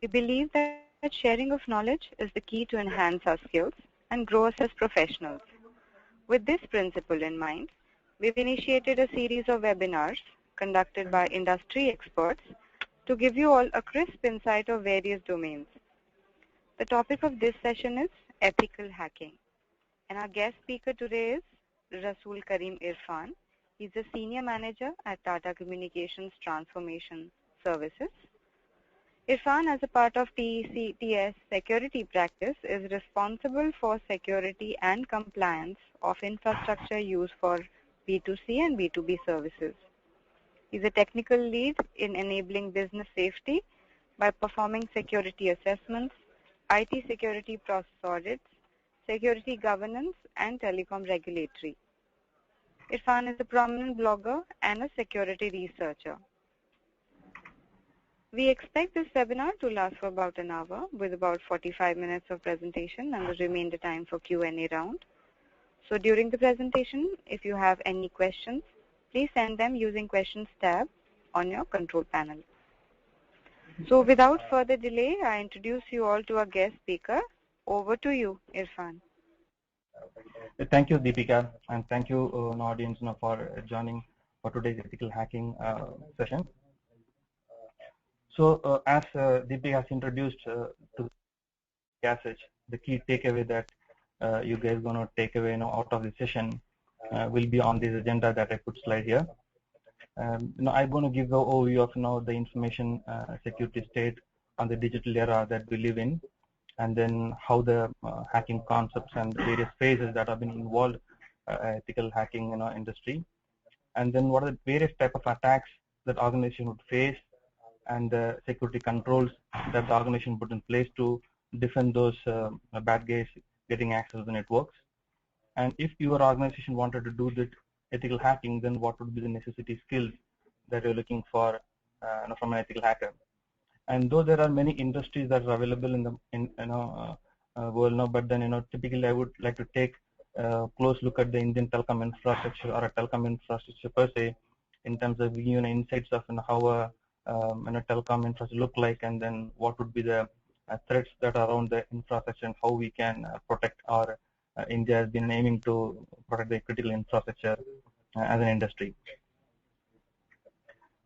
We believe that sharing of knowledge is the key to enhance our skills and grow us as professionals. With this principle in mind, we've initiated a series of webinars conducted by industry experts to give you all a crisp insight of various domains. The topic of this session is ethical hacking, and our guest speaker today is Rasool Karim Irfan. He's a senior manager at Tata Communications Transformation Services. Irfan, as a part of TCTS security practice, is responsible for security and compliance of infrastructure used for B2C and B2B services. He's a technical lead in enabling business safety by performing security assessments, IT security process audits, security governance, and telecom regulatory. Irfan is a prominent blogger and a security researcher. We expect this webinar to last for about an hour with about 45 minutes of presentation and the remainder time for Q&A round. So during the presentation, if you have any questions, please send them using questions tab on your control panel. So without further delay, I introduce you all to our guest speaker. Over to you, Irfan. Thank you, Deepika, and thank you, audience, for joining for today's ethical hacking session. So, as Deepika has introduced to the passage, the key takeaway that you guys are going to take away out of the session will be on this agenda that I put slide here. I'm going to give the overview of the information security state on the digital era that we live in, and then how the hacking concepts and various phases that have been involved ethical hacking industry, and then what are the various type of attacks that organization would face, and the security controls that the organization put in place to defend those bad guys getting access to the networks. And if your organization wanted to do this ethical hacking, then what would be the necessity skills that you're looking for from an ethical hacker? And though there are many industries that are available in the world now, but then typically I would like to take a close look at the Indian telecom infrastructure or a telecom infrastructure per se, in terms of giving insights of how a telecom infrastructure look like, and then what would be the threats that are around the infrastructure and how we can protect our India has been aiming to protect the critical infrastructure as an industry.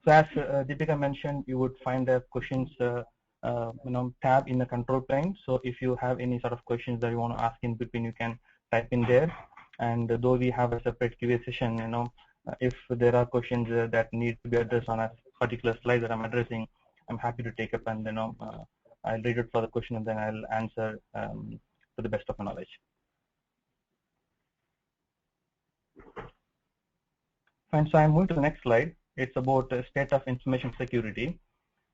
So as Deepika mentioned, you would find the questions tab in the control plane. So if you have any sort of questions that you want to ask in between, you can type in there. And though we have a separate QA session, if there are questions that need to be addressed on a particular slide that I'm addressing, I'm happy to take up, and I'll read it for the question and then I'll answer to the best of my knowledge. Fine, so I'm moving to the next slide. It's about state of information security.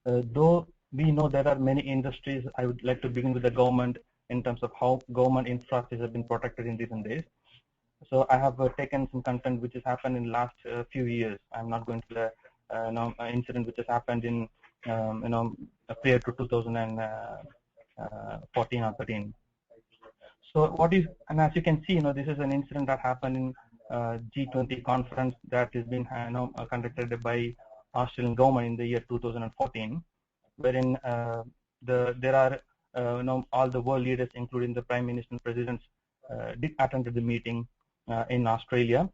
Though we know there are many industries, I would like to begin with the government in terms of how government infrastructure has been protected in recent days. So I have taken some content which has happened in the last few years. I'm not going to the incident which has happened in prior to 2014 or 13. So what is, and as you can see, this is an incident that happened in G20 conference that has been conducted by Australian government in the year 2014, wherein there are all the world leaders, including the Prime Minister and Presidents, did attend the meeting in Australia,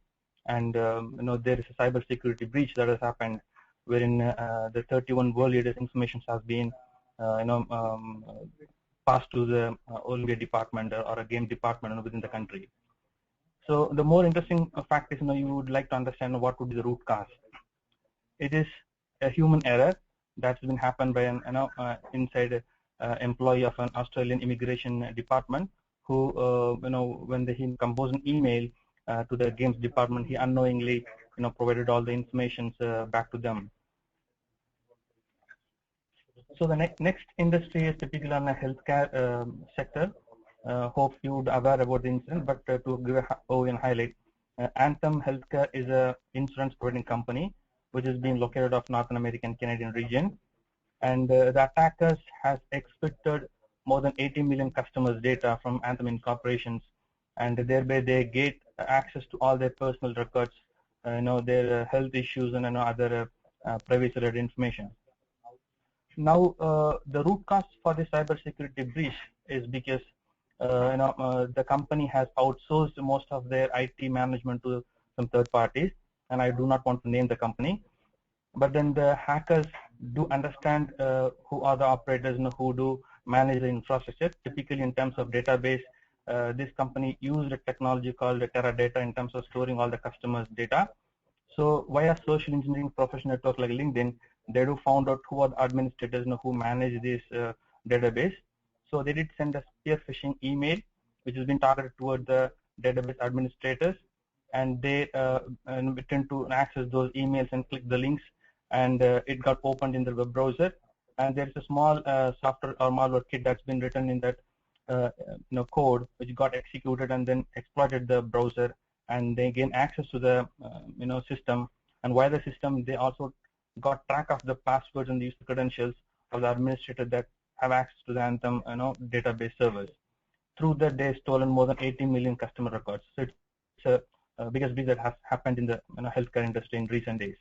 and there is a cybersecurity breach that has happened, wherein the 31 world leaders' information has been passed to the Olympic department or a game department within the country. So the more interesting fact is, you would like to understand what would be the root cause. It is a human error that's been happened by an inside employee of an Australian immigration department, who when he composed an email to the games department, he unknowingly provided all the information back to them. So the next industry is typically on the healthcare sector. Hope you would aware about the incident, but to give a overview and highlight, Anthem Healthcare is a insurance providing company which is being located off North American Canadian region, and the attackers has expected more than 80 million customers' data from Anthem Incorporations, and thereby they get access to all their personal records, their health issues and other privacy-related information. Now, the root cause for the cybersecurity breach is because the company has outsourced most of their IT management to some third parties, and I do not want to name the company. But then the hackers do understand who are the operators and who do manage the infrastructure. Typically, in terms of database, this company used a technology called Teradata in terms of storing all the customers' data. So via social engineering professional network like LinkedIn, they do found out who are the administrators and who manage this database. So they did send a spear phishing email, which has been targeted toward the database administrators, and they tend to access those emails and click the links, and it got opened in the web browser. And there's a small software or malware kit that's been written in that code, which got executed and then exploited the browser, and they gain access to the system. And via the system, they also got track of the passwords and the user credentials of the administrator that have access to the Anthem database servers. Through that, they stolen more than 80 million customer records. So it's a biggest breach that has happened in the healthcare industry in recent days.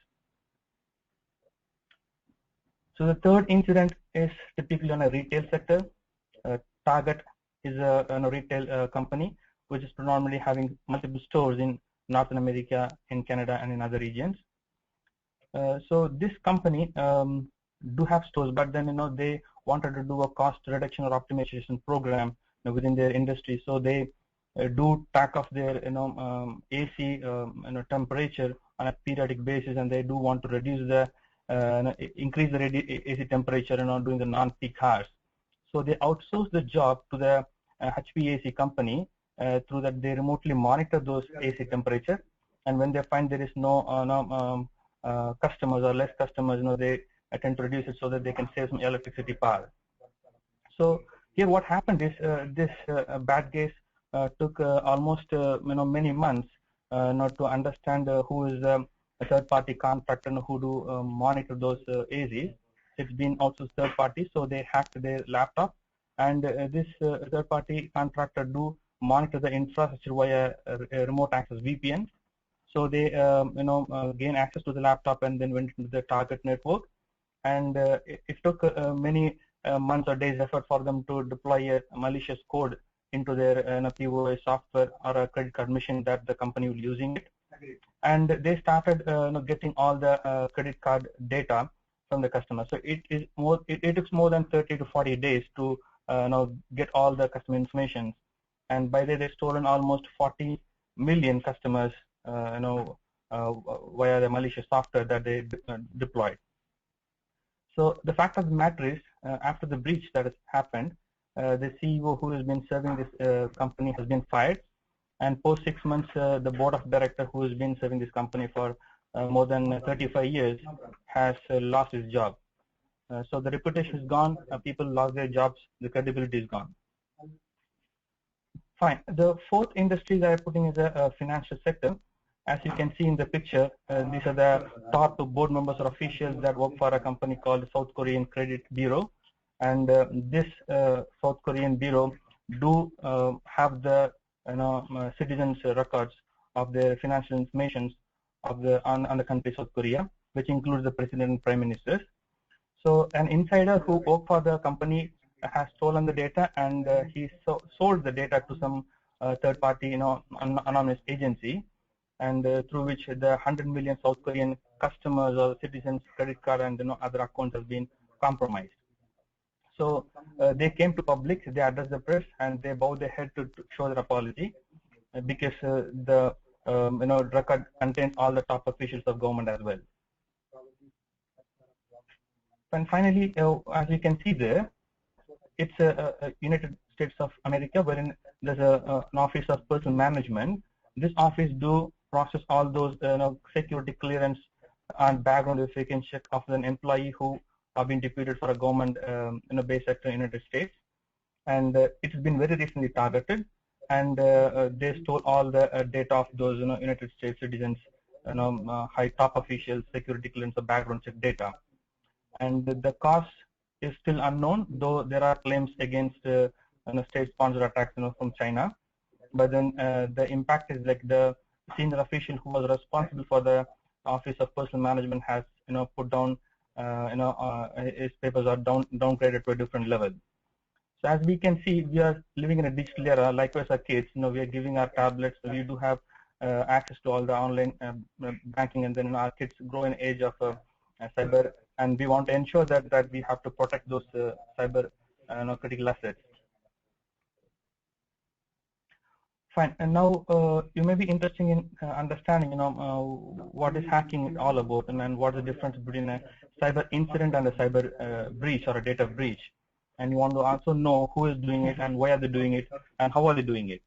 So the third incident is typically on a retail sector. Target is a retail company which is predominantly having multiple stores in North America, in Canada, and in other regions. So this company do have stores, but then they wanted to do a cost reduction or optimization program within their industry. So they do track of their AC temperature on a periodic basis, and they do want to reduce the increase the AC temperature during the non-peak hours. So they outsource the job to the HVAC company. Through that, they remotely monitor those AC temperature, and when they find there is no customers or less customers, they tend to reduce it so that they can save some electricity power. So here, what happened is this bad guys took almost many months not to understand who is a third-party contractor who do monitor those ACs. It's been also third party, so they hacked their laptop, and this third-party contractor do monitor the infrastructure via remote access VPN. So they gain access to the laptop and then went into the target network, and it took many months or days effort for them to deploy a malicious code into their POS software or a credit card machine that the company was using it. And they started getting all the credit card data from the customer. So it took more than 30 to 40 days to get all the customer information, and by that they've stolen almost 40 million customers via the malicious software that they deployed. So the fact of the matter is, after the breach that has happened, the CEO who has been serving this company has been fired, and post 6 months, the board of directors who has been serving this company for more than 35 years has lost his job. So the reputation is gone, people lost their jobs, the credibility is gone. Fine. The fourth industry that I'm putting is the financial sector. As you can see in the picture, these are the top board members or officials that work for a company called South Korean Credit Bureau. And this South Korean Bureau do have the citizens' records of their financial information of on the country South Korea, which includes the president and prime ministers. So an insider who worked for the company has stolen the data, and he sold the data to some third-party, anonymous agency, and through which the 100 million South Korean customers or citizens' credit card and other accounts have been compromised. So they came to public, they addressed the press, and they bowed their head to show their apology, because the record contains all the top officials of government as well. And finally, as you can see there, it's a United States of America, wherein there's an office of personal management. This office do process all those security clearance and background verification check of an employee who have been deputed for a government based sector in the United States, and it's been very recently targeted, and they stole all the data of those United States citizens, high top officials, security clearance, or background check data, and the cost is still unknown, though there are claims against state-sponsored attacks from China. But then the impact is like the senior official who was responsible for the Office of Personal Management has put down his papers are downgraded to a different level. So as we can see, we are living in a digital era. Likewise, our kids, we are giving our tablets. We do have access to all the online banking, and then our kids grow in age of cyber, and we want to ensure that we have to protect those cyber critical assets. Fine. And now you may be interested in understanding, what is hacking all about, and what is the difference between a cyber incident and a cyber breach or a data breach. And you want to also know who is doing it and why are they doing it and how are they doing it.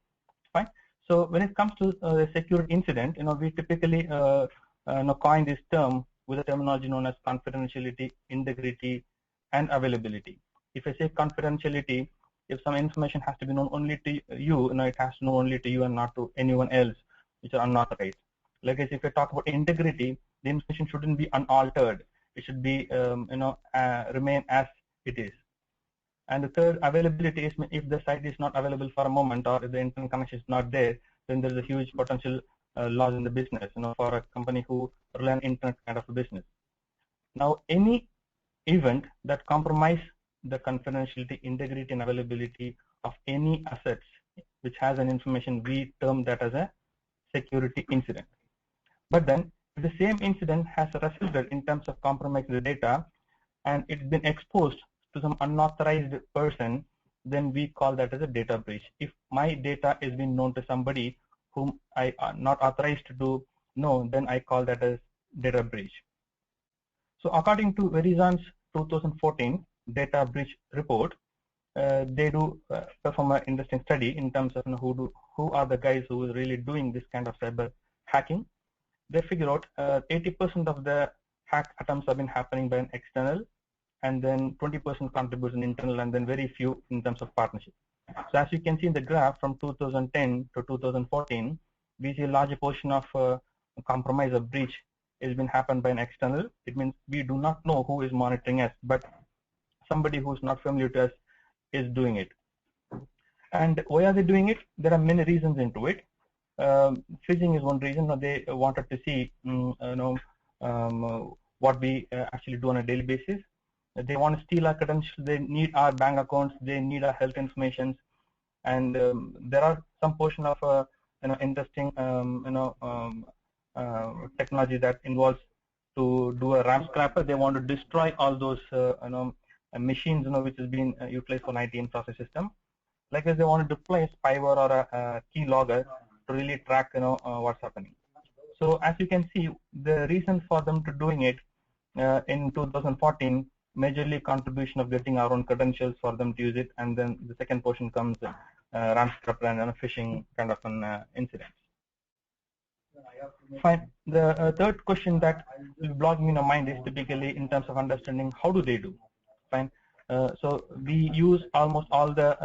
Fine. So when it comes to a security incident, we typically coin this term with a terminology known as confidentiality, integrity, and availability. If I say confidentiality, if some information has to be known only to you, it has to know only to you and not to anyone else, which are unauthorized. Like if I talk about integrity, the information shouldn't be unaltered. It should be, remain as it is. And the third, availability, is if the site is not available for a moment or if the internet connection is not there, then there's a huge potential loss in the business, for a company who rely on internet kind of a business. Now, any event that compromise the confidentiality, integrity, and availability of any assets which has an information, we term that as a security incident. But then, if the same incident has resulted in terms of compromising the data and it's been exposed to some unauthorized person, then we call that as a data breach. If my data is being known to somebody whom I am not authorized to know, then I call that as data breach. So according to Verizon's 2014 data breach report, they do perform an interesting study in terms of who are the guys who are really doing this kind of cyber hacking. They figure out 80% of the hack attempts have been happening by an external, and then 20% contributes in internal, and then very few in terms of partnership. So as you can see in the graph from 2010 to 2014, we see a larger portion of compromise or breach has been happened by an external. It means we do not know who is monitoring us, but somebody who is not familiar to us is doing it. And why are they doing it? There are many reasons into it. Phishing is one reason. They wanted to see what we actually do on a daily basis. They want to steal our credentials. They need our bank accounts. They need our health information. And there are some portion of interesting technology that involves to do a RAM scrapper. They want to destroy all those machines which is being utilized for IT infrastructure system. Likewise, they want to deploy a spyware or a key logger to really track what's happening. So as you can see, the reason for them to doing it in 2014, majorly contribution of getting our own credentials for them to use it, and then the second portion comes RAM scrapper and phishing kind of an incident. Fine. The third question that will block me in my mind is typically in terms of understanding how do they do. Fine. So we use almost all the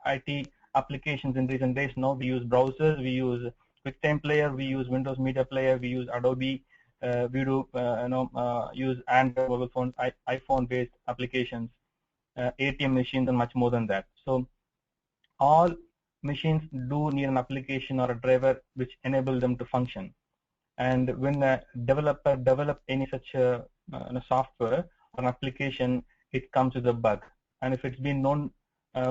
IT applications in recent days. Now we use browsers, we use QuickTime Player, we use Windows Media Player, we use Adobe, we do use Android mobile phones, iPhone-based applications, ATM machines, and much more than that. So all machines do need an application or a driver which enable them to function. And when a developer develops any such software or an application, it comes with a bug. And if it's been known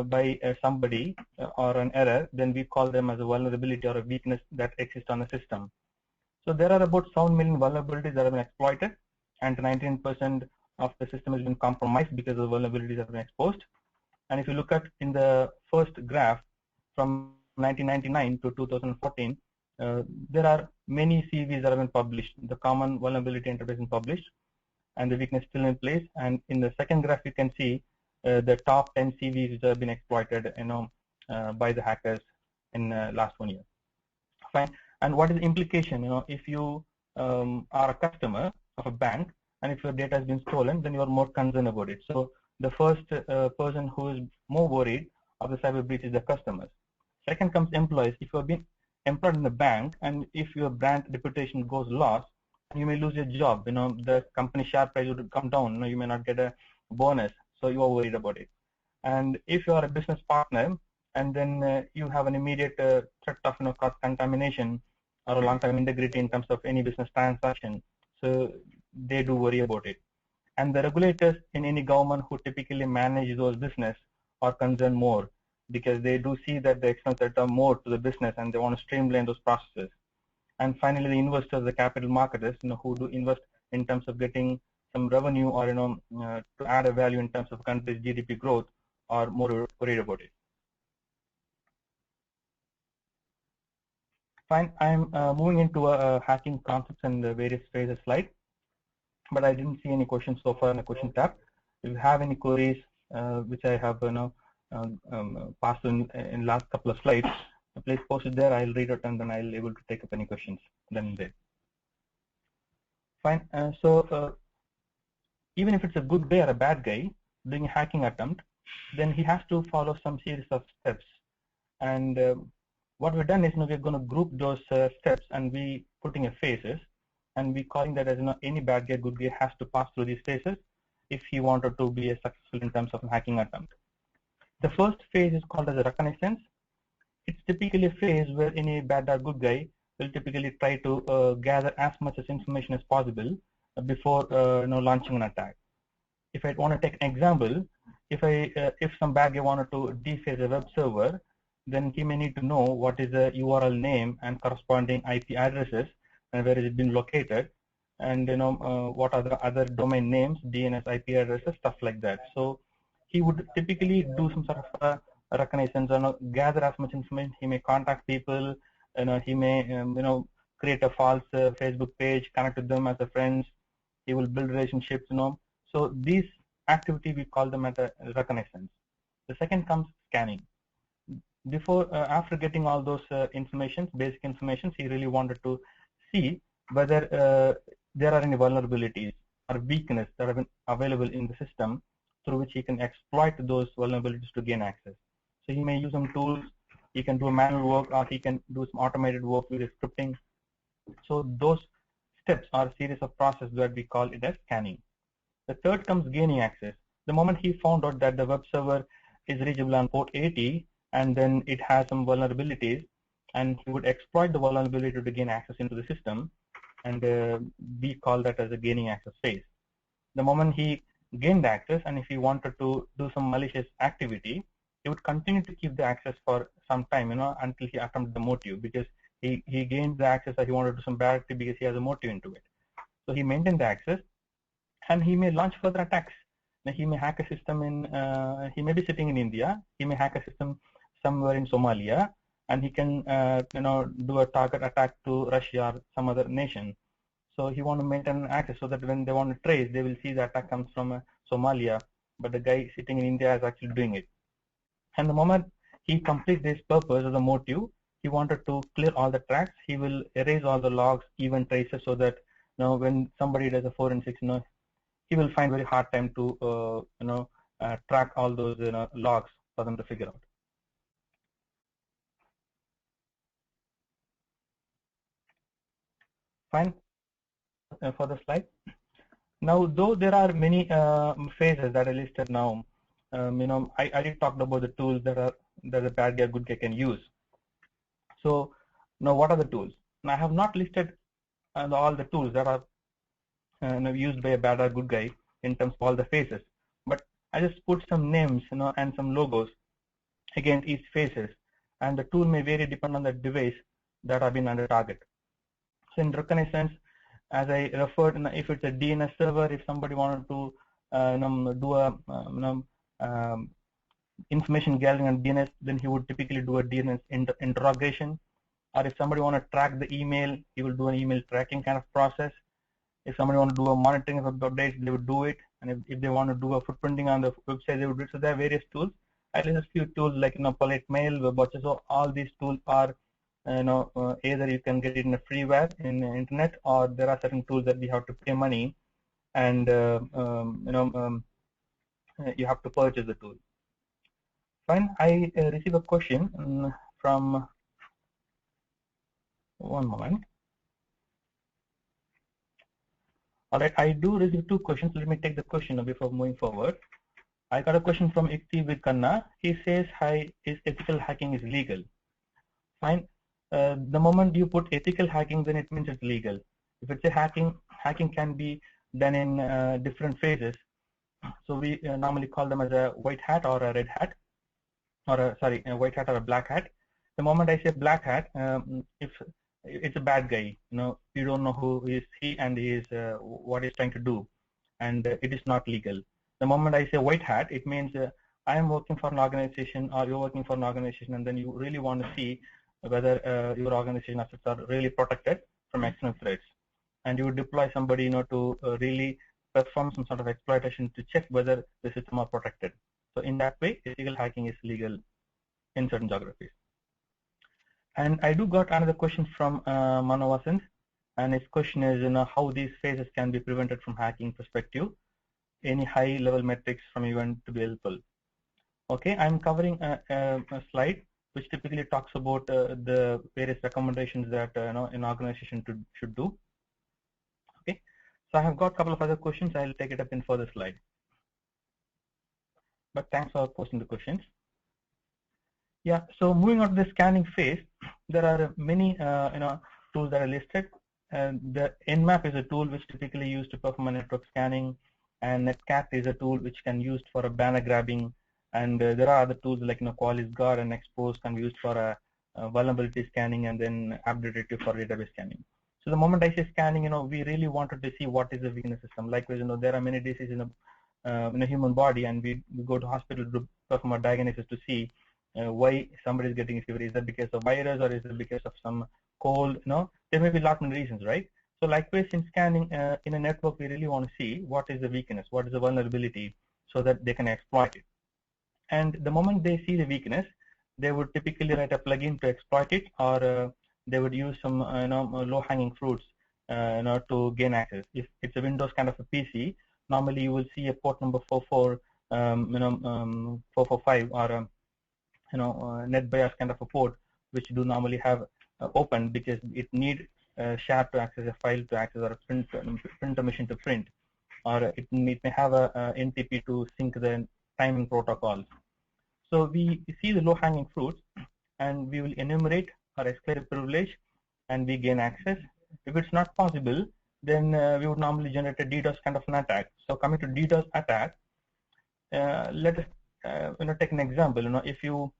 by somebody or an error, then we call them as a vulnerability or a weakness that exists on the system. So there are about 7 million vulnerabilities that have been exploited, and 19% of the system has been compromised because the vulnerabilities have been exposed. And if you look at in the first graph from 1999 to 2014, there are many CVs that have been published. The common vulnerability interface is published, and the weakness still in place. And in the second graph, you can see the top 10 CVs which have been exploited, by the hackers in last 1 year. Fine. And what is the implication? If you are a customer of a bank, and if your data has been stolen, then you are more concerned about it. So the first person who is more worried of the cyber breach is the customers. Second comes employees. If you have been employed in the bank, and if your brand reputation goes lost, you may lose your job. The company share price would come down. You may not get a bonus, so you are worried about it. And if you are a business partner, and then you have an immediate threat of cross contamination or a long-term integrity in terms of any business transaction, so they do worry about it. And the regulators in any government who typically manage those business are concerned more, because they do see that the external threats are more to the business and they want to streamline those processes. And finally, the investors, the capital marketers, who do invest in terms of getting some revenue or to add a value in terms of country's GDP growth, are more worried about it. Fine, I'm moving into hacking concepts and the various phases slide, but I didn't see any questions so far in the question tab. If you have any queries, which I have passed in last couple of slides, please post it there. I'll read it and then I'll be able to take up any questions then and there. Fine. Even if it's a good guy or a bad guy doing a hacking attempt, then he has to follow some series of steps. And what we've done is we're going to group those steps and we putting a phases, and we calling that as any bad guy, good guy has to pass through these phases if he wanted to be successful in terms of a hacking attempt. The first phase is called as a reconnaissance. It's typically a phase where any bad or good guy will typically try to gather as much as information as possible before launching an attack. If I want to take an example, if some bad guy wanted to deface a web server, then he may need to know what is the URL name and corresponding IP addresses and where is it been located, and what are the other domain names, DNS, IP addresses, stuff like that. So he would typically do some sort of reconnaissance and gather as much information. He may contact people, he may create a false Facebook page, connect with them as a friends. He will build relationships, So these activity we call them as a reconnaissance. The second comes scanning. After getting all those basic information, he really wanted to see whether there are any vulnerabilities or weakness that have been available in the system through which he can exploit those vulnerabilities to gain access. So he may use some tools, he can do manual work, or he can do some automated work with scripting. So those steps are a series of processes that we call it as scanning. The third comes gaining access. The moment he found out that the web server is reachable on port 80 and then it has some vulnerabilities, and he would exploit the vulnerability to gain access into the system, and we call that as a gaining access phase. The moment he gained access, and if he wanted to do some malicious activity, he would continue to keep the access for some time, until he attempted the motive, because he gained the access that he wanted to do some bad activity because he has a motive into it. So he maintained the access, and he may launch further attacks. Now, he may hack a system he may be sitting in India, he may hack a system somewhere in Somalia, and he can do a target attack to Russia or some other nation. So he want to maintain access so that when they want to trace, they will see the attack comes from Somalia, but the guy sitting in India is actually doing it. And the moment he completes this purpose or the motive, he wanted to clear all the tracks. He will erase all the logs, event traces, so that when somebody does a forensics, he will find very hard time to track all those logs for them to figure out. Fine. For the slide. Now, though there are many phases that are listed now, I already talked about the tools that a bad guy, good guy can use. So now, what are the tools? Now, I have not listed all the tools that are used by a bad or good guy in terms of all the phases, but I just put some names, and some logos against each phases, and the tool may vary depending on the device that have been under target. So in reconnaissance, as I referred, if it's a DNS server, if somebody wanted to do a information gathering on DNS, then he would typically do a DNS interrogation. Or if somebody want to track the email, he will do an email tracking kind of process. If somebody want to do a monitoring of updates, they would do it. And if they want to do a footprinting on the website, they would do it. So there are various tools. I list a few tools like polite mail, WebWatcher. So all these tools are either you can get it in a freeware in the internet, or there are certain tools that we have to pay money, and you have to purchase the tool. Fine. I receive a question from, one moment. All right, I do receive two questions. Let me take the question before moving forward. I got a question from Ikti with Kanna. He says, hi, is ethical hacking is legal? Fine. The moment you put ethical hacking, then it means it's legal. If it's a hacking can be then in different phases. So we normally call them as a white hat or a red hat, or a white hat or a black hat. The moment I say black hat, if it's a bad guy, you don't know who is he and he is what he's trying to do, and it is not legal. The moment I say white hat, it means I am working for an organization or you're working for an organization, and then you really want to see whether your organization assets are really protected from external threats, and you would deploy somebody to really perform some sort of exploitation to check whether the system are protected. So in that way, ethical hacking is legal in certain geographies. And I do got another question from Manavasan, and his question is, how these phases can be prevented from hacking perspective. Any high-level metrics from event to be helpful. Okay, I'm covering a slide which typically talks about the various recommendations that an organization should do. Okay, so I have got a couple of other questions. I'll take it up in further slide. But thanks for posting the questions. Yeah, so moving on to the scanning phase, there are many tools that are listed. The Nmap is a tool which typically used to perform a network scanning, and Netcat is a tool which can be used for a banner grabbing, and there are other tools like Qualys Guard and Expose can be used for a vulnerability scanning, and then AppDetective for database scanning. So the moment I say scanning, we really wanted to see what is the weakness system. Likewise, there are many diseases in a human body, and we go to hospital to perform a diagnosis to see why somebody is getting a fever. Is that because of virus, or is it because of some cold? There may be a lot of reasons, right? So likewise, in scanning in a network, we really want to see what is the weakness, what is the vulnerability, so that they can exploit it. And the moment they see the weakness, they would typically write a plugin to exploit it, or they would use some low-hanging fruits to gain access. If it's a Windows kind of a PC, normally you will see a port number 445 or NetBIOS kind of a port, which do normally have open because it need share to access a file to access, or a printer machine to print, or it may have a NTP to sync the timing protocols. So we see the low-hanging fruits, and we will enumerate or escalate a privilege, and we gain access. If it's not possible, then we would normally generate a DDoS kind of an attack. So coming to DDoS attack, let us take an example. If you're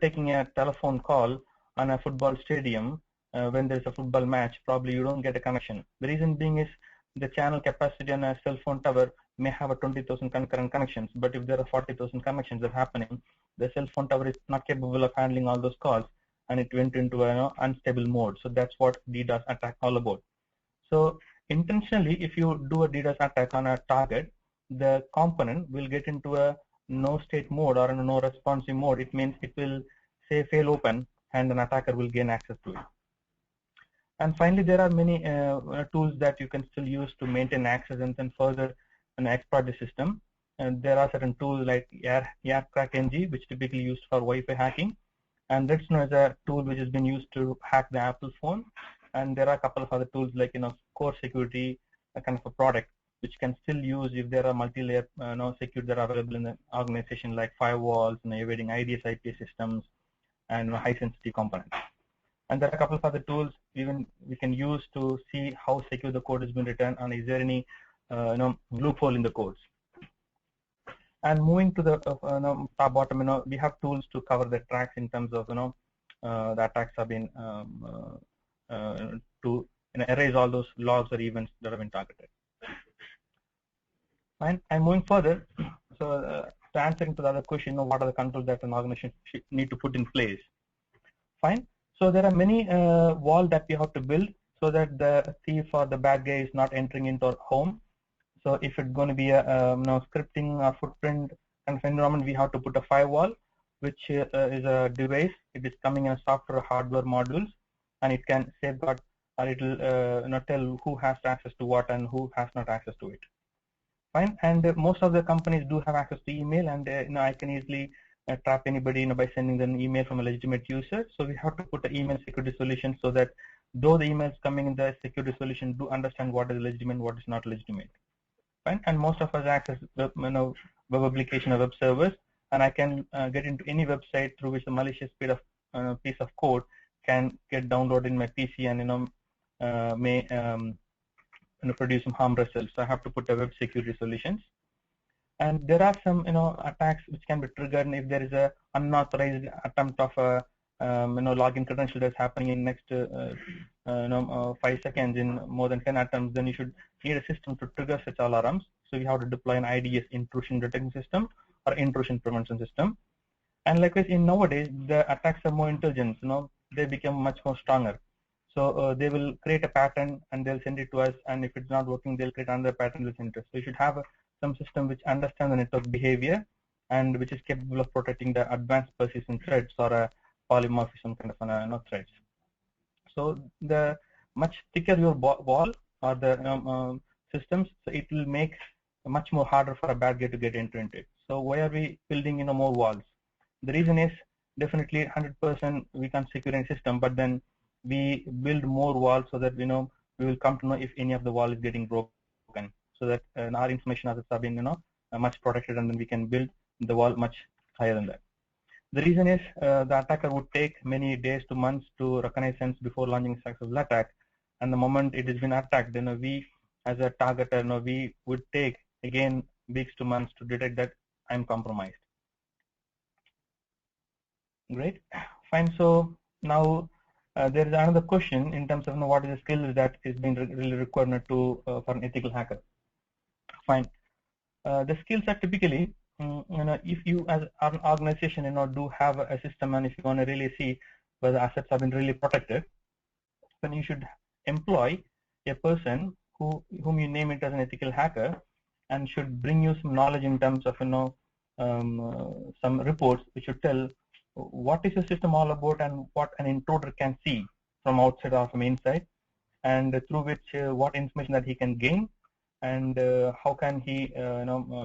taking a telephone call on a football stadium when there's a football match, probably you don't get a connection. The reason being is the channel capacity on a cell phone tower may have a 20,000 concurrent connections, but if there are 40,000 connections that are happening, the cell phone tower is not capable of handling all those calls, and it went into an unstable mode. So that's what DDoS attack all about. So intentionally, if you do a DDoS attack on a target, the component will get into a no state mode or a no responsive mode. It means it will say fail open, and an attacker will gain access to it. And finally, there are many tools that you can still use to maintain access and then further exploit the system. And there are certain tools like YARCrackNG, which typically used for Wi-Fi hacking, and Redsn is a tool which has been used to hack the Apple phone. And there are a couple of other tools like Core Security, a kind of a product which can still use if there are multi-layer security that are available in the organization, like firewalls, evading IDS IP systems, and high sensitivity components. And there are a couple of other tools even we can use to see how secure the code has been written, and is there any loophole in the codes. And moving to the top bottom, we have tools to cover the tracks in terms of the attacks have been to erase all those logs or events that have been targeted. Fine. And moving further, so to answering to the other question, what are the controls that an organization need to put in place? Fine. So there are many walls that we have to build so that the thief or the bad guy is not entering into our home. So if it's going to be a scripting or footprint kind of environment, we have to put a firewall, which is a device. It is coming in a software hardware modules, and it can safeguard, or it will tell who has access to what and who has not access to it. Fine. And most of the companies do have access to email, and I can easily trap anybody by sending them an email from a legitimate user. So we have to put an email security solution so that though the emails coming in the security solution do understand what is legitimate, what is not legitimate. Fine. And most of us access web application or web servers, and I can get into any website through which the malicious piece of code can get downloaded in my PC, and may produce some harm results. So I have to put a web security solutions. And there are some attacks which can be triggered if there is a unauthorized attempt of a login credential that's happening in next 5 seconds in more than 10 attempts. Then you should need a system to trigger such alarms. So we have to deploy an IDS, intrusion detection system, or intrusion prevention system. And likewise, in nowadays the attacks are more intelligent. They become much more stronger. So they will create a pattern and they'll send it to us. And if it's not working, they'll create another pattern they'll send it to us. So you should have some system which understands the network behavior and which is capable of protecting the advanced persistent threats or a polymorphism kind of threats. So the much thicker your wall or the systems, so it will make much more harder for a bad guy to get into it. So why are we building more walls? The reason is definitely 100% we can't secure any system, but then we build more walls so that we will come to know if any of the wall is getting broken, so that our information assets are being much protected, and then we can build the wall much higher than that. The reason is the attacker would take many days to months to recognize sense before launching a successful attack, and the moment it has been attacked, then we as a targeter, we would take again weeks to months to detect that I'm compromised. Great, fine. So now there is another question in terms of what is the skill that is being really required to for an ethical hacker. Fine. The skills are typically, if you as an organization, do have a system, and if you want to really see whether assets have been really protected, then you should employ a person whom you name it as an ethical hacker, and should bring you some knowledge in terms of some reports which should tell what is the system all about and what an intruder can see from outside or from inside, and through which what information that he can gain, and how can he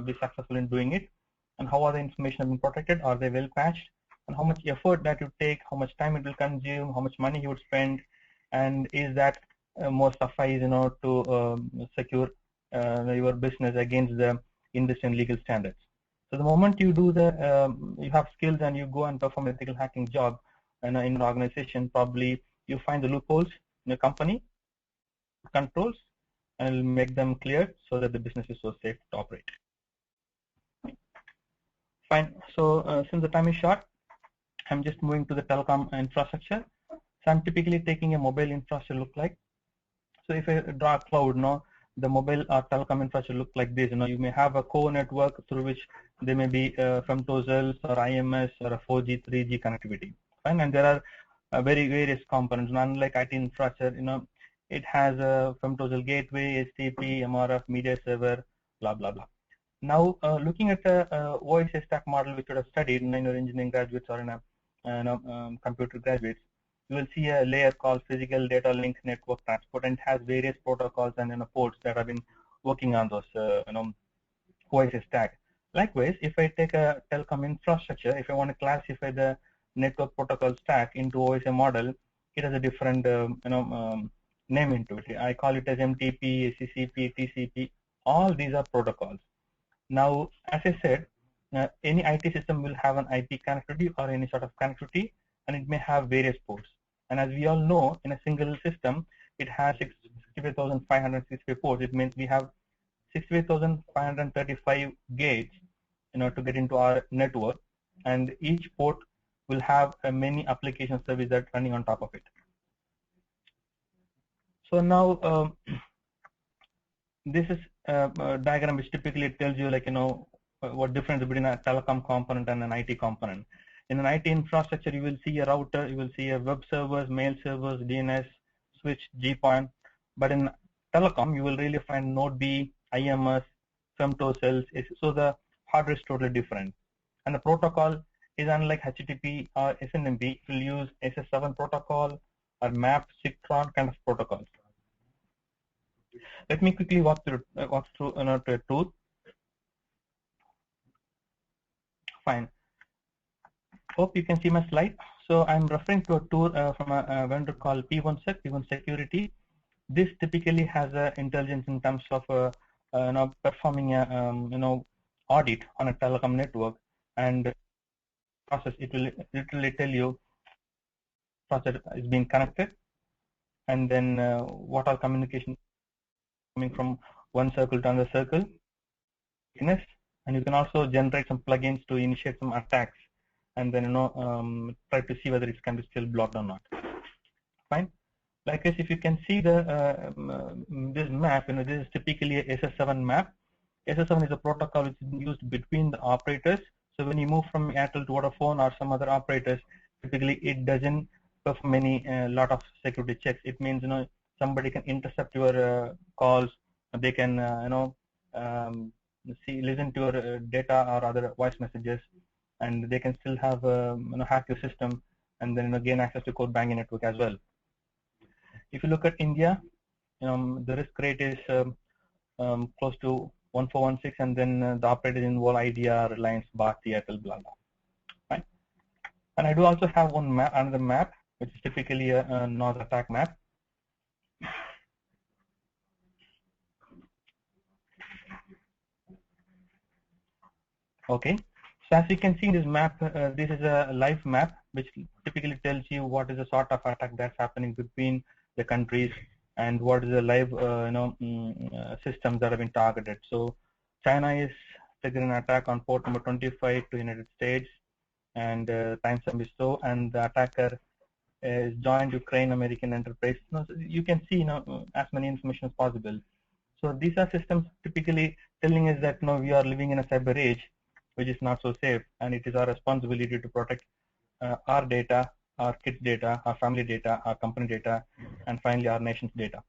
be successful in doing it, and how are the information being protected, are they well patched, and how much effort that would take, how much time it will consume, how much money he would spend, and is that more suffice to secure your business against the industry and legal standards. So the moment you do you have skills and you go and perform an ethical hacking job in an organization, probably you find the loopholes in the company controls and make them clear so that the business is so safe to operate. Fine. So since the time is short, I'm just moving to the telecom infrastructure. So I'm typically taking a mobile infrastructure look like. So if I draw a cloud, the mobile or telecom infrastructure look like this. You may have a core network through which there may be femtosels or IMS or a 4G, 3G connectivity. Fine. And there are various components. Unlike IT infrastructure, it has a femtosel gateway, HTTP, MRF, media server, blah blah blah. Now, looking at the OSI stack model, which you have studied in your engineering graduates or in a computer graduates, you will see a layer called physical data link network transport, and it has various protocols and ports that have been working on those OSI stack. Likewise, if I take a telecom infrastructure, if I want to classify the network protocol stack into OSI model, it has a different name into it. I call it as MTP, CCP, TCP. All these are protocols. Now, as I said, any IT system will have an IP connectivity or any sort of connectivity, and it may have various ports. And as we all know, in a single system, it has 65,565 ports. It means we have 65,535 gates, to get into our network, and each port will have many application services that are running on top of it. So now, this is a diagram which typically tells you, what difference between a telecom component and an IT component. In an IT infrastructure, you will see a router, you will see a web servers, mail servers, DNS, switch, GPON. But in telecom, you will really find Node B, IMS, femtosels. So the hardware is totally different. And the protocol is unlike HTTP or SNMP. It will use SS7 protocol or MAP, SIGTRON kind of protocols. Let me quickly walk through to a tool. Fine. Hope you can see my slide. So I'm referring to a tool from a vendor called P1Sec, P1 Security. This typically has intelligence in terms of performing a audit on a telecom network, and process. It will literally tell you process is being connected, and then what are communication coming from one circle to another circle. And you can also generate some plugins to initiate some attacks, and then try to see whether it can be still blocked or not. Fine. Likewise, if you can see the this map, this is typically a SS7 map. SS7 is a protocol which is used between the operators. So when you move from Airtel to Vodafone or some other operators, typically it doesn't perform any lot of security checks. It means somebody can intercept your calls. They can listen to your data or other voice messages, and they can still have hack your system, and then gain access to core banking network as well. If you look at India, the risk rate is close to 1416, and then the operators involve Idea, Reliance, Bharti, Airtel, blah blah. Right? And I do also have another map, which is typically a North attack map. Okay, so as you can see in this map, this is a live map which typically tells you what is the sort of attack that's happening between the countries and what is the live systems that have been targeted. So China is triggering an attack on port number 25 to United States, and time stamp is so, and the attacker is joined Ukraine American enterprise. So you can see as many information as possible. So these are systems typically telling us that we are living in a cyber age, which is not so safe, and it is our responsibility to protect our data, our kids' data, our family data, our company data, and finally our nation's data.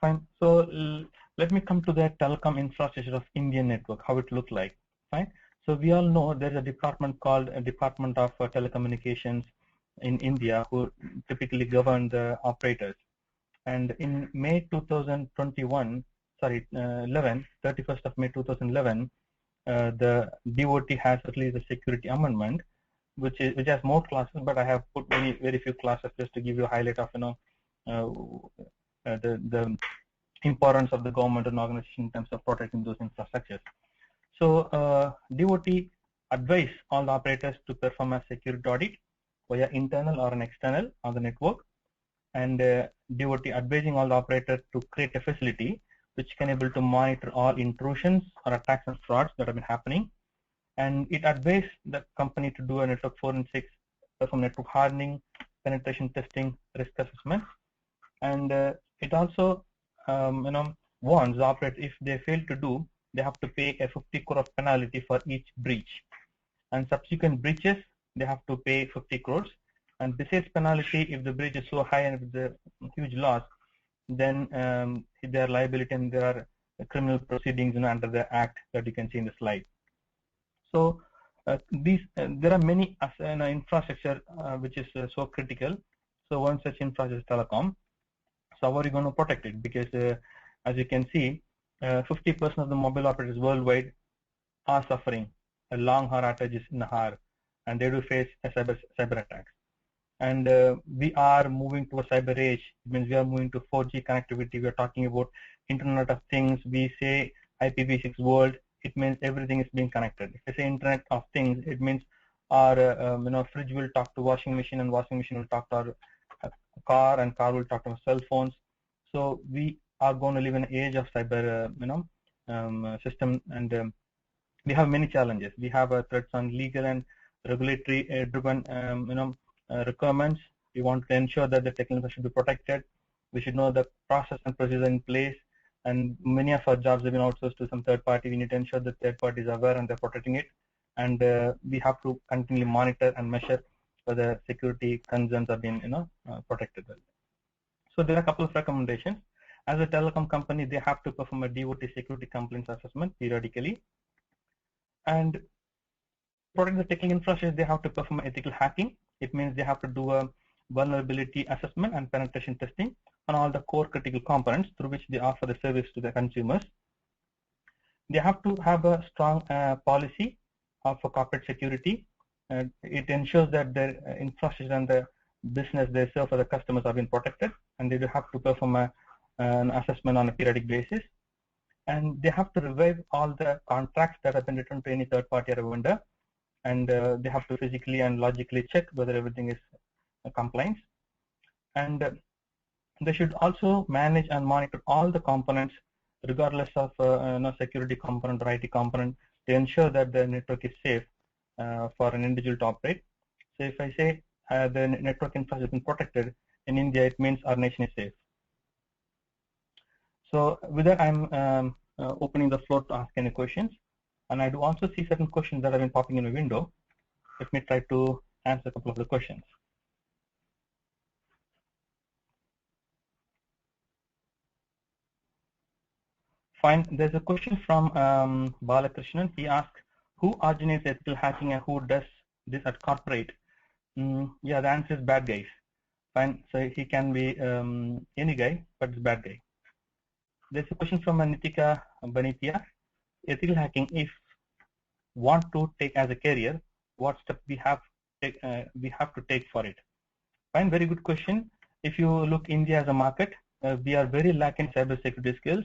Fine. So let me come to the telecom infrastructure of Indian network, how it looked like. Fine. So we all know there is a department called Department of Telecommunications in India who typically govern the operators. And in May 2021, 31st of May 2011, the DOT has released a security amendment, which has more classes, but I have put very few classes just to give you a highlight of the importance of the government and organization in terms of protecting those infrastructures. So DOT advise all the operators to perform a security audit via internal or an external on the network, and DOT advising all the operators to create a facility which can able to monitor all intrusions or attacks and frauds that have been happening. And it advised the company to do a network forensics, perform network hardening, penetration testing, risk assessment, and it also warns the operator if they fail to do, they have to pay a 50 crore penalty for each breach, and subsequent breaches they have to pay 50 crores. And besides penalty, if the breach is so high and if the huge loss, then there are liability and there are criminal proceedings under the act that you can see in the slide. So there are many infrastructure which is so critical. So one such infrastructure is telecom. So how are you going to protect it? Because as you can see, 50% of the mobile operators worldwide are suffering a long hour outages in a hour, and they do face a cyber attacks. And we are moving to a cyber age. It means we are moving to 4G connectivity. We are talking about Internet of Things. We say IPv6 world. It means everything is being connected. If I say Internet of Things, it means our fridge will talk to washing machine, and washing machine will talk to our car, and car will talk to our cell phones. So we are going to live in an age of cyber system, and we have many challenges. We have threats on legal and regulatory driven requirements. We want to ensure that the technology should be protected. We should know the process and procedure in place, and many of our jobs have been outsourced to some third party. We need to ensure that third parties are aware and they're protecting it, and we have to continually monitor and measure whether security concerns are being protected well. So there are a couple of recommendations. As a telecom company, they have to perform a DOT security compliance assessment periodically, and protect the technical infrastructure, they have to perform ethical hacking. It means they have to do a vulnerability assessment and penetration testing on all the core critical components through which they offer the service to the consumers. They have to have a strong policy for corporate security. It ensures that their infrastructure and the business they serve for the customers have been protected, and they do have to perform an assessment on a periodic basis. And they have to revive all the contracts that have been written to any third party or a vendor, and they have to physically and logically check whether everything is compliant. And They should also manage and monitor all the components, regardless of security component or IT component, to ensure that the network is safe for an individual to operate. So if I say the network infrastructure has been protected in India, it means our nation is safe. So with that, I'm opening the floor to ask any questions. And I do also see certain questions that have been popping in the window. Let me try to answer a couple of the questions. Fine. There's a question from Balakrishnan. He asks, who originates ethical hacking and who does this at corporate? Yeah, the answer is bad guys. Fine. So he can be any guy, but it's bad guy. There's a question from Nitika Banitia. Ethical hacking, if want to take as a career, what step we have to take for it? Fine, very good question. If you look India as a market, we are very lacking cybersecurity skills.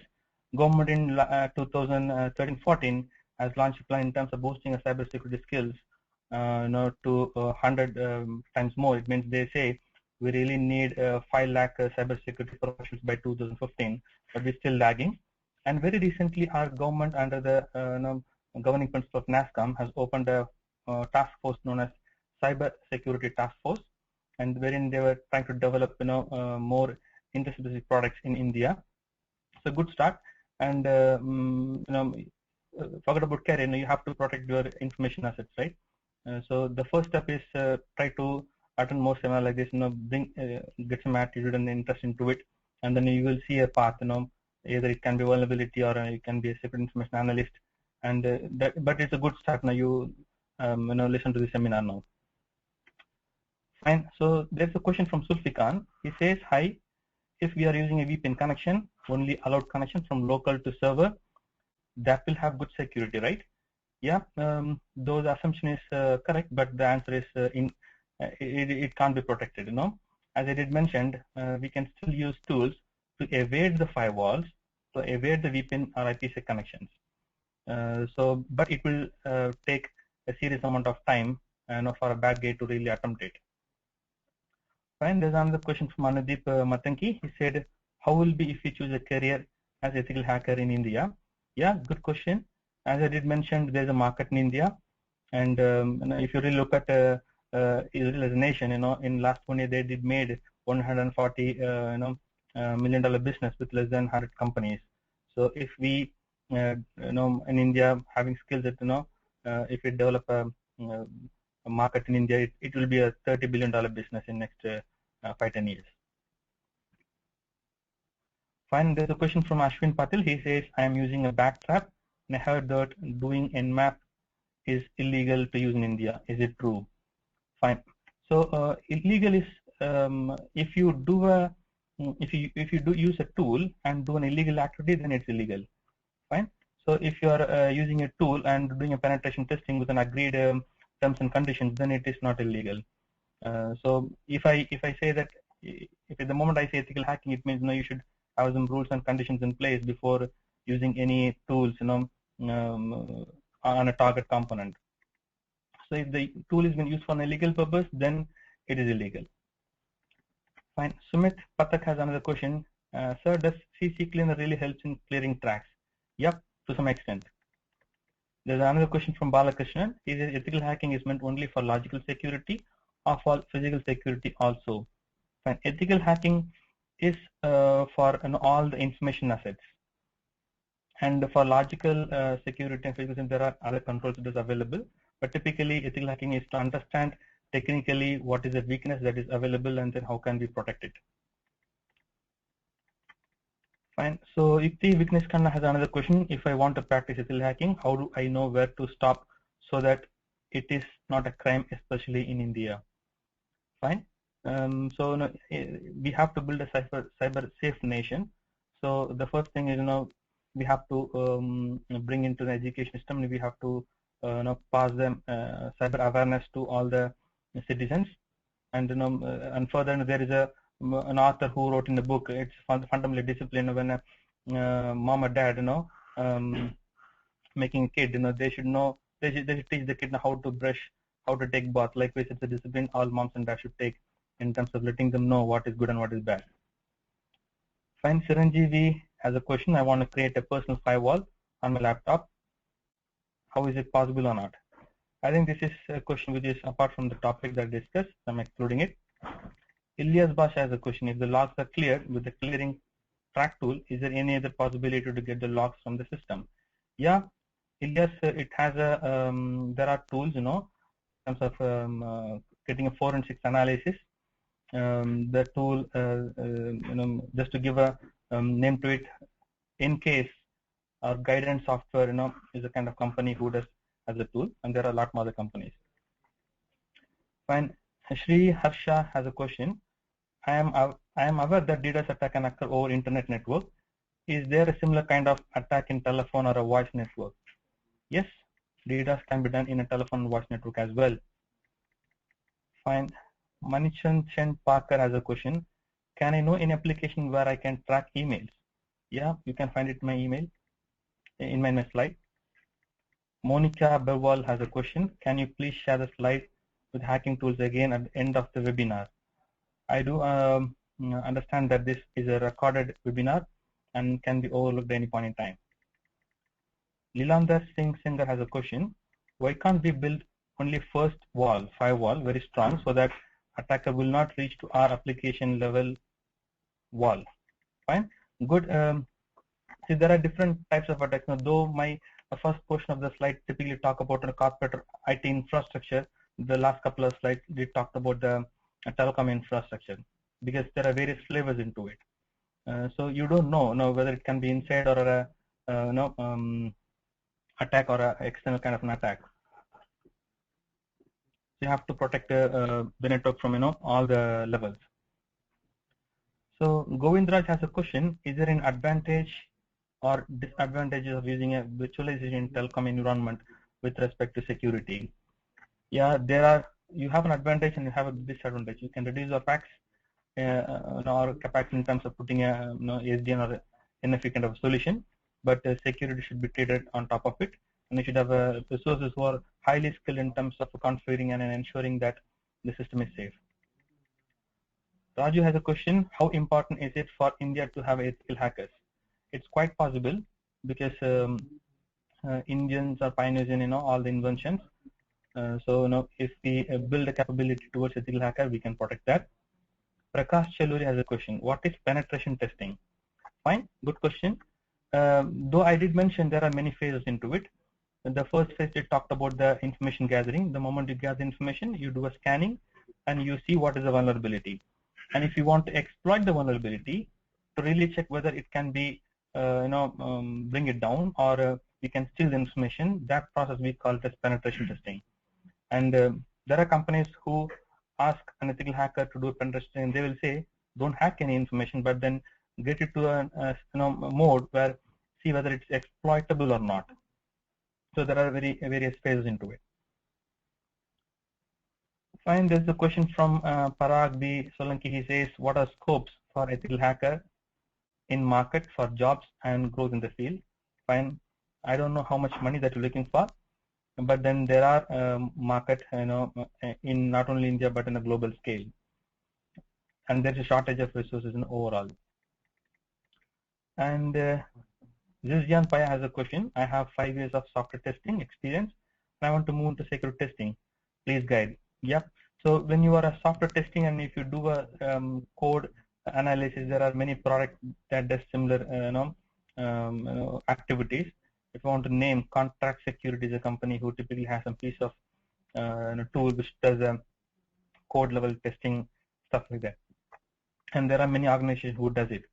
Government in 2013-14 has launched a plan in terms of boosting of cybersecurity skills to 100 times more. It means they say we really need 5 lakh cybersecurity professionals by 2015, but we're still lagging. And very recently, our government, under the governing principle of NASCOM, has opened a task force known as Cybersecurity Task Force, and wherein they were trying to develop more industry-specific products in India. So good start. And forget about career. You have to protect your information assets, right? So the first step is try to attend more seminars like this. Get some attitude and interest into it, and then you will see a path. Either it can be vulnerability or it can be a secret information analyst. And but it's a good start. Now you listen to the seminar now. Fine. So there's a question from Sulfikan. He says, hi, if we are using a VPN connection, only allowed connection from local to server, that will have good security, right? Yeah, those assumption is correct, but the answer is it can't be protected. As I did mentioned, we can still use tools to evade the firewalls, to evade the VPN or IPsec connections. But it will take a serious amount of time for a bad guy to really attempt it. Fine. There's another question from Anudeep Matanki. He said, how will be if we choose a career as ethical hacker in India? Yeah, good question. As I did mention, there's a market in India, and if you really look at Israel as a nation, in last 1 year they did made $140 million business with less than 100 companies. So if we, in India, having skills that if we develop a market in India, it will be a $30 billion business in next 5-10 years. Fine. There's a question from Ashwin Patil. He says, I am using a backtrap, and I heard that doing Nmap is illegal to use in India. Is it true? Fine. So illegal is if you do use a tool and do an illegal activity, then it's illegal. Fine. So if you are using a tool and doing a penetration testing with an agreed terms and conditions, then it is not illegal. So if I say that, if at the moment I say ethical hacking, it means you should have some rules and conditions in place before using any tools on a target component. So if the tool is being used for an illegal purpose, then it is illegal. Fine. Sumit Patak has another question. Sir, does CC cleaner really helps in clearing tracks? Yep, to some extent. There's another question from Balakrishnan. Is ethical hacking is meant only for logical security or for physical security also? Fine. Ethical hacking is for all the information assets. And for logical security and physical, there are other controls that is available. But typically, ethical hacking is to understand technically what is the weakness that is available and then how can we protect it. Fine. So Yukti Weakness Kanna has another question. If I want to practice ethical hacking, how do I know where to stop so that it is not a crime, especially in India? Fine. So we have to build a cyber safe nation. So the first thing is we have to bring into the education system. We have to pass them cyber awareness to all the citizens, and and further there is an author who wrote in the book. It's fundamentally discipline. When a mom or dad making a kid, they should know. They should teach the kid how to brush, how to take bath. Likewise, it's a discipline all moms and dads should take in terms of letting them know what is good and what is bad. Fine. Chiranjeevi has a question. I want to create a personal firewall on my laptop. How is it possible or not? I think this is a question which is apart from the topic that I discussed. I'm excluding it. Ilyas Bash has a question. If the logs are cleared with the clearing track tool, is there any other possibility to get the logs from the system? Yeah, Ilyas, it has a there are tools, in terms of getting a forensic analysis. The tool, just to give a name to it, in case or guidance software, is a kind of company who does as a tool, and there are a lot more other companies. Fine. Shri Harsha has a question. I am aware that DDoS attack can occur over internet network. Is there a similar kind of attack in telephone or a voice network? Yes, DDoS can be done in a telephone voice network as well. Fine. Manichan Chen Parker has a question. Can I know any application where I can track emails? Yeah, you can find it in my email, in my slide. Monica Berwal has a question. Can you please share the slide with hacking tools again at the end of the webinar? I do understand that this is a recorded webinar and can be overlooked at any point in time. Lilandar Singh Singer has a question. Why can't we build only first wall, firewall, very strong, so that attacker will not reach to our application level wall? Fine, good. See, there are different types of attacks. Now, though my first portion of the slide typically talk about a corporate IT infrastructure, the last couple of slides did talk about the telecom infrastructure, because there are various flavors into it. So you don't know whether it can be inside or a attack or a external kind of an attack. So you have to protect the network from all the levels. So Govindraj has a question: is there an advantage or disadvantages of using a virtualization in telecom environment with respect to security? Yeah, there are. You have an advantage and you have a disadvantage. You can reduce your packs or capacity in terms of putting a SDN or NFV kind of solution, but security should be treated on top of it, and you should have resources who are highly skilled in terms of configuring and ensuring that the system is safe. Raju has a question: how important is it for India to have ethical hackers? It's quite possible, because Indians are pioneers in all the inventions. So if we build a capability towards ethical hacker, we can protect that. Prakash Chaluri has a question: what is penetration testing? Fine, good question. Though I did mention there are many phases into it. The first phase, it talked about the information gathering. The moment you gather information, you do a scanning and you see what is the vulnerability. And if you want to exploit the vulnerability, to really check whether it can be, bring it down, or we can steal the information, that process we call it as penetration testing. And there are companies who ask an ethical hacker to do pen testing, and they will say, don't hack any information, but then get it to a mode where see whether it's exploitable or not. So there are various phases into it. Fine, there's a question from Parag B. Solanki. He says, what are scopes for ethical hacker in market for jobs and growth in the field? Fine, I don't know how much money that you're looking for, but then there are market, in not only India but in a global scale, and there's a shortage of resources in overall. And Zizyan Paya has a question: I have 5 years of software testing experience, and I want to move into security testing. Please guide. Yep. So when you are a software testing, and if you do a code analysis, there are many products that does similar activities. If you want to name, Contract Security is a company who typically has some piece of tool which does code level testing, stuff like that. And there are many organizations who does it.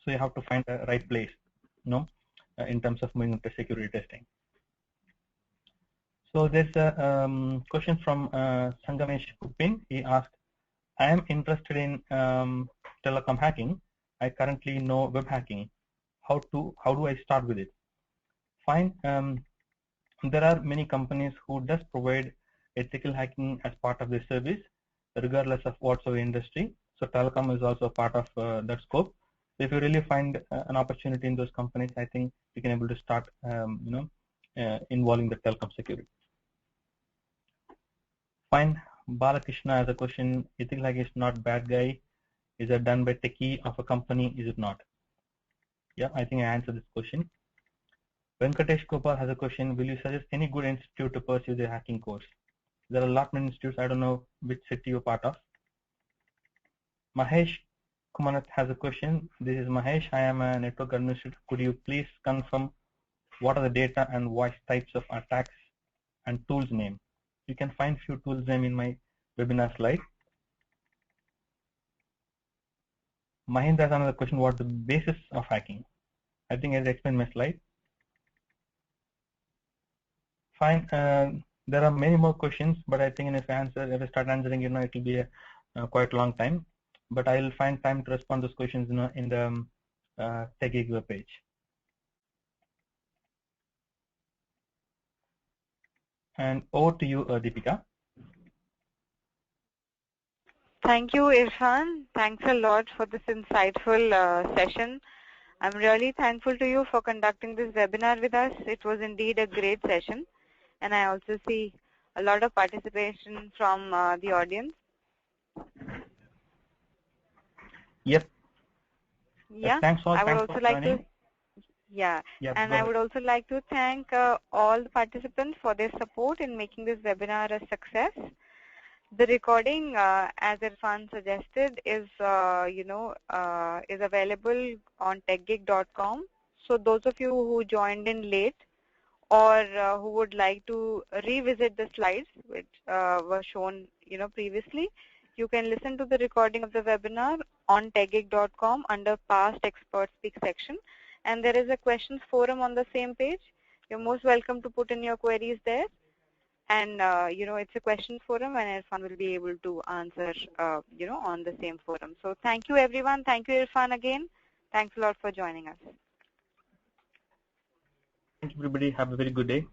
So you have to find the right place, in terms of moving into security testing. So there's a question from Sangamesh Kupin. He asked, I am interested in telecom hacking. I currently know web hacking. How do I start with it? Fine. There are many companies who does provide ethical hacking as part of their service, regardless of whatsoever industry. So telecom is also part of that scope. So if you really find an opportunity in those companies, I think you can able to start, involving the telecom security. Fine. Balakrishna has a question. Ethical hacker is not bad guy. Is that done by techie of a company? Is it not? Yeah, I think I answered this question. Venkatesh Gopal has a question. Will you suggest any good institute to pursue the hacking course? There are a lot many institutes. I don't know which city you're part of. Mahesh Kumanath has a question. This is Mahesh. I am a network administrator. Could you please confirm what are the data and voice types of attacks and tools name? You can find few tools name in my webinar slide. Mahendra has another question. What the basis of hacking? I think I explained my slide. Fine. There are many more questions, but I think if I start answering, it will be a quite long time. But I will find time to respond to those questions, in the TechGig web page. And over to you, Deepika. Thank you, Irfan. Thanks a lot for this insightful session. I'm really thankful to you for conducting this webinar with us. It was indeed a great session, and I also see a lot of participation from the audience. Yep. Yeah, Thanks all. I would Thanks also for like joining. to. Yeah, Yep, and go I ahead. would also like to thank all the participants for their support in making this webinar a success. The recording, as Irfan suggested, is is available on techgig.com. So those of you who joined in late or who would like to revisit the slides which were shown previously, you can listen to the recording of the webinar on techgig.com under past expert speak section, and there is a questions forum on the same page. You're most welcome to put in your queries there, and it's a question forum, and Irfan will be able to answer on the same forum. So thank you everyone. Thank you Irfan again. Thanks a lot for joining us. Thank you everybody. Have a very good day.